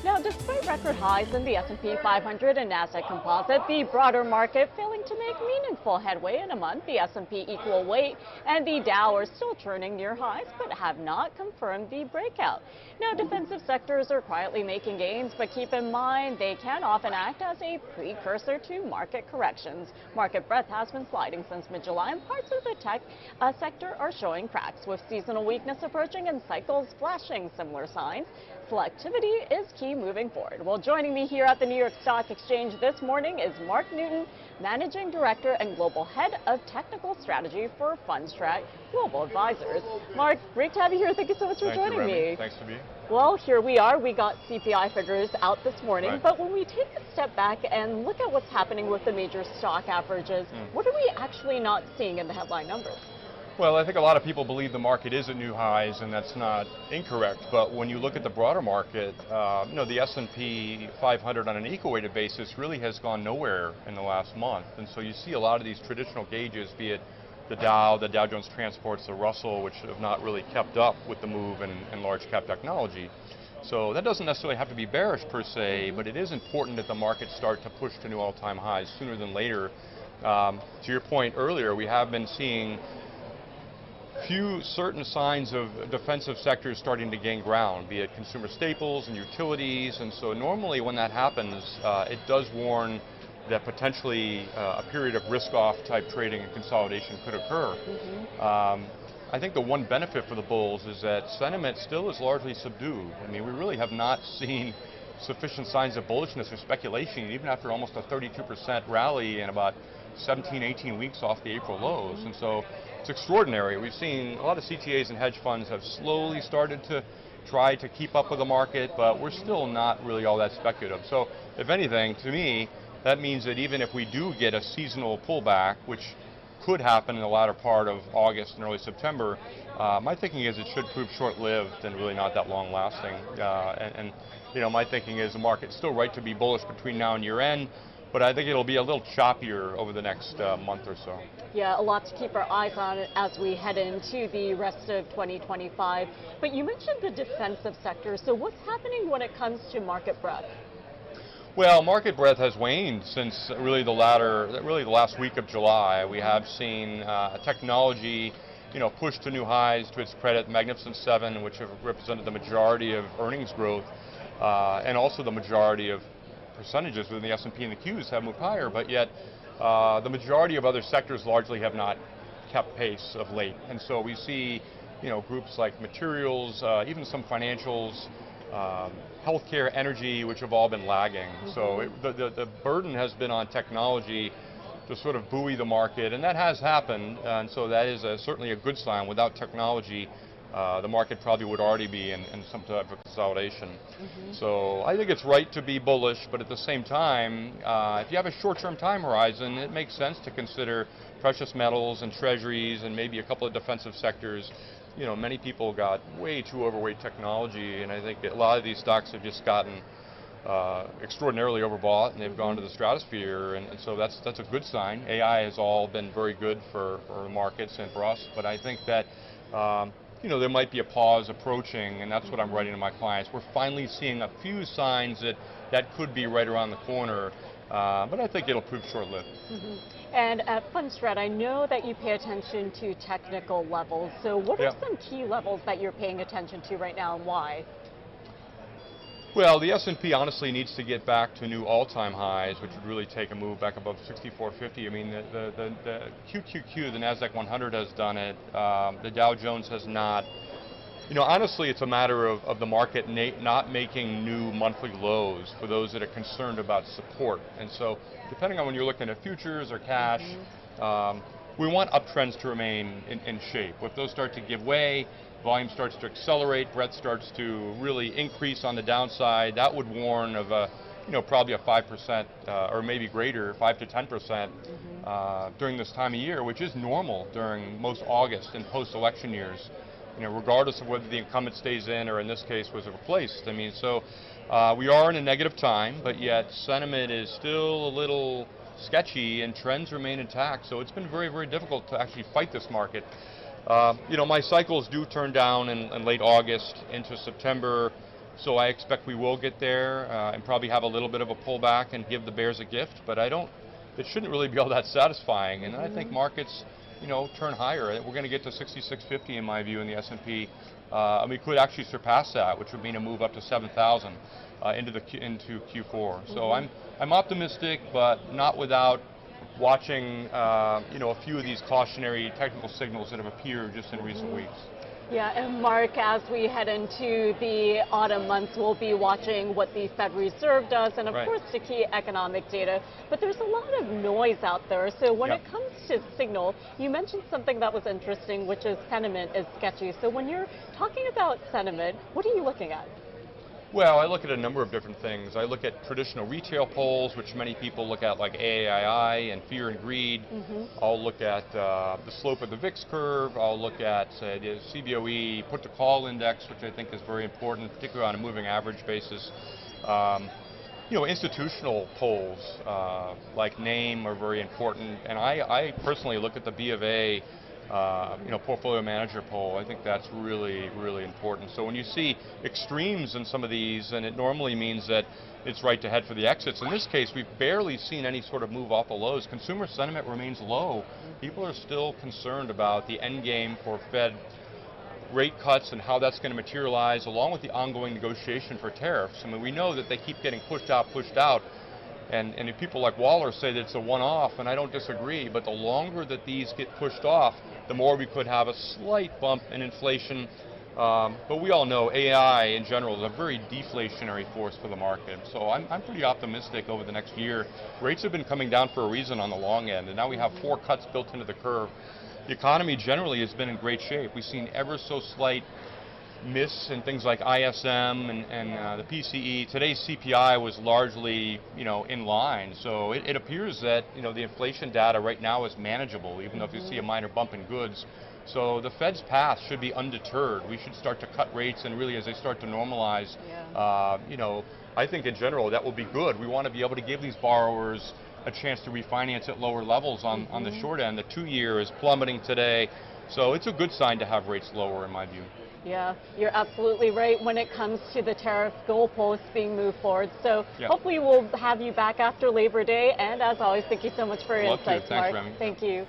Now, despite record highs in the S&P 500 and Nasdaq Composite, the broader market failing to make meaningful headway in a month. The S&P equal weight and the Dow are still churning near highs, but have not confirmed the breakout. Now, defensive sectors are quietly making gains, but keep in mind they can often act as a precursor to market corrections. Market breadth has been sliding since mid-July, and parts of the tech sector are showing cracks, with seasonal weakness approaching and cycles flashing similar signs. Selectivity is key moving forward. Well, joining me here at the New York Stock Exchange this morning is Mark Newton, Managing Director and Global Head of Technical Strategy for Fundstrat Global Advisors. Mark, great to have you here. Thank you so much for joining me. Thanks to be. Well, here we are. We got CPI figures out this morning, Right. but when we take a step back and look at what's happening with the major stock averages, what are we actually not seeing in the headline numbers? Well, I think a lot of people believe the market is at new highs, and that's not incorrect. But when you look at the broader market, the S&P 500 on an equal-weighted basis really has gone nowhere in the last month. And so you see a lot of these traditional gauges, be it the Dow Jones Transports, the Russell, which have not really kept up with the move in large cap technology. So that doesn't necessarily have to be bearish per se, but it is important that the markets start to push to new all-time highs sooner than later. To your point earlier, we have been seeing few certain signs of defensive sectors starting to gain ground, be it consumer staples and utilities, and so normally when that happens, it does warn that potentially a period of risk-off type trading and consolidation could occur. I think the one benefit for the bulls is that sentiment still is largely subdued. I mean, we really have not seen sufficient signs of bullishness or speculation, even after almost a 32% rally in about 17, 18 weeks off the April lows. And so it's extraordinary. We've seen a lot of CTAs and hedge funds have slowly started to try to keep up with the market, but we're still not really all that speculative. So if anything, to me, that means that even if we do get a seasonal pullback, which could happen in the latter part of August and early September, my thinking is it should prove short-lived and really not that long-lasting. My thinking is the market's still right to be bullish between now and year-end, but I think it'll be a little choppier over the next month or so. Yeah, a lot to keep our eyes on as we head into the rest of 2025. But you mentioned the defensive sector, so what's happening when it comes to market breadth? Well, market breadth has waned since really the last week of July. We have seen technology, push to new highs to its credit, Magnificent Seven, which have represented the majority of earnings growth, and also the majority of percentages within the S&P and the Qs have moved higher, but yet the majority of other sectors largely have not kept pace of late. And so we see, groups like materials, even some financials, healthcare, energy, which have all been lagging. So the burden has been on technology to sort of buoy the market, and that has happened, and so that is certainly a good sign. Without technology, the market probably would already be in some type of consolidation. So I think it's right to be bullish, but at the same time, if you have a short-term time horizon, it makes sense to consider precious metals and treasuries and maybe a couple of defensive sectors. Many people got way too overweight technology, and I think a lot of these stocks have just gotten extraordinarily overbought, and they've gone to the stratosphere, and so that's a good sign. AI has all been very good for the markets and for us, but I think that there might be a pause approaching, and that's what I'm writing to my clients. We're finally seeing a few signs that could be right around the corner, but I think it'll prove short-lived. And at Fundstrat, I know that you pay attention to technical levels. So what are some key levels that you're paying attention to right now, and why? Well, the S&P honestly needs to get back to new all-time highs, which would really take a move back above 6450. I mean, the QQQ, the Nasdaq 100 has done it. The Dow Jones has not. Honestly, it's a matter of the market not making new monthly lows for those that are concerned about support. And so, depending on when you're looking at futures or cash, we want uptrends to remain in shape. If those start to give way, volume starts to accelerate, breadth starts to really increase on the downside, that would warn of probably a 5% or maybe greater, 5 to 10% during this time of year, which is normal during most August and post-election years. Regardless of whether the incumbent stays in or in this case was replaced. I mean, so we are in a negative time, but yet sentiment is still a little sketchy and trends remain intact. So it's been very, very difficult to actually fight this market. My cycles do turn down in late August into September. So I expect we will get there and probably have a little bit of a pullback and give the bears a gift, but it shouldn't really be all that satisfying. And I think markets, turn higher. We're going to get to 6650 in my view in the S&P. And we could actually surpass that, which would mean a move up to 7,000 into Q4. So I'm optimistic, but not without watching a few of these cautionary technical signals that have appeared just in recent weeks. Yeah, and Mark, as we head into the autumn months, we'll be watching what the Fed Reserve does and, of course, the key economic data. But there's a lot of noise out there. So when it comes to signal, you mentioned something that was interesting, which is sentiment is sketchy. So when you're talking about sentiment, what are you looking at? Well, I look at a number of different things. I look at traditional retail polls, which many people look at, like AAII and fear and greed. I'll look at the slope of the VIX curve. I'll look at the CBOE put to call index, which I think is very important, particularly on a moving average basis. Institutional polls like NAME are very important, and I personally look at the B of A portfolio manager poll. I think that's really, really important. So when you see extremes in some of these, and it normally means that it's right to head for the exits. In this case, we've barely seen any sort of move off the lows. Consumer sentiment remains low. People are still concerned about the end game for Fed rate cuts and how that's going to materialize, along with the ongoing negotiation for tariffs. I mean, we know that they keep getting pushed out. And if people like Waller say that it's a one-off, and I don't disagree, but the longer that these get pushed off, the more we could have a slight bump in inflation. But we all know AI in general is a very deflationary force for the market. So I'm pretty optimistic over the next year. Rates have been coming down for a reason on the long end, and now we have 4 cuts built into the curve. The economy generally has been in great shape. We've seen ever so slight miss in things like ISM and the PCE. Today's CPI was largely, in line. So it appears that, the inflation data right now is manageable, even though if you see a minor bump in goods. So the Fed's path should be undeterred. We should start to cut rates, and really as they start to normalize, I think in general that will be good. We want to be able to give these borrowers a chance to refinance at lower levels on the short end. The 2-year is plummeting today. So it's a good sign to have rates lower in my view. Yeah, you're absolutely right when it comes to the tariff goalposts being moved forward. So hopefully we'll have you back after Labor Day. And as always, thank you so much for your insights, Thanks, Mark. Remy. Thank you.